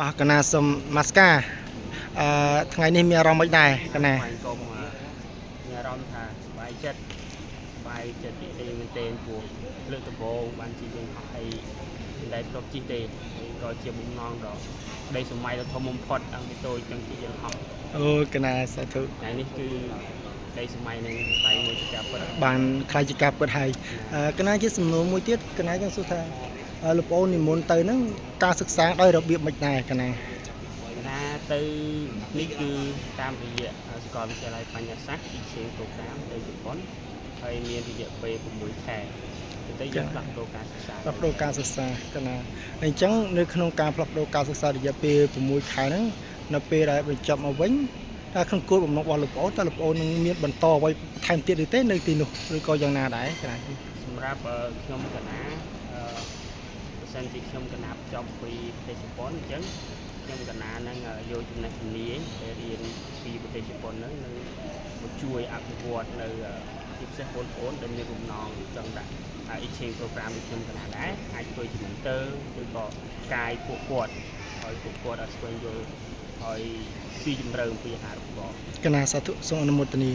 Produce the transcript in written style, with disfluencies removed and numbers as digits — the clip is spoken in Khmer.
មកកណាសុំម៉ាស្កាថ្ងៃនេះមានអារម្មណ៍មិនដែរកណាបាយកុំមានអារម្មណ៍ថាសប្បាយចិត្តទីទេមែនទេព្រោះលើកដំបូងបានជាយើងហោះអីមិនដែលធ្លាប់ជិះទេក៏ជាបំណងដ៏ក្តីសម័យដ៏ធំបំផុតតាំងពីតូចចឹងជាយើងហោះអូកណាសាធុថ្ងៃនេះគឺក្តីសម័យនឹងផ្នែកមួយជាការពិតបានខ្លាចជាការពិតហើយកណាជាសំណួរមួយទៀតកណាចង់សួរថាលោកប្អូននិមន្តទៅហ្នឹងការសិក្សាដោយរបៀបមិនដែរកណាទៅនេះគឺតាមរយៈសាកលវិទ្យាល័យបញ្ញាសាស្ត្រទីផ្សេងប្រូក្រាមទៅជប៉ុនហើយមានរយៈពេល6ខែទៅយើងផ្លាស់ប្ដូរការសិក្សាកណាអញ្ចឹងនៅក្នុងការផ្លាស់ប្ដូរការសិក្សារយៈពេល6ខែហ្នឹងនៅពេលដែលបញ្ចប់មកវិញថាក្នុងគោលបំណងរបស់លោកប្អូនតើលោកប្អូននឹងមានបន្តអ្វីបន្ថែមទៀតឬទេនៅទីនោះឬក៏យ៉ាងណាដែរកណាសម្រាប់ខ្ញុំកណាបើសិនជាខ្ញុំកណាចប់ពីប្រទេសជប៉ុនអញ្ចឹងខ្ញុំកណានឹងយកចំណេះជំនាញដែលរៀនពីប្រទេសជប៉ុនហ្នឹងនឹងមកជួយអភិវឌ្ឍនៅជាពិសេសបងប្អូនដែលមានបំណងចង់ដាក់exchange program ដូចខ្ញុំកណាដែរអាចធ្វើជា mentor ឬក៏កាយពួកគាត់ឲ្យពួកគាត់ស្វែងយល់ឲ្យស៊ីជម្រៅពីអាហារូបករណ៍កណាសាធុសូមអនុមោទនា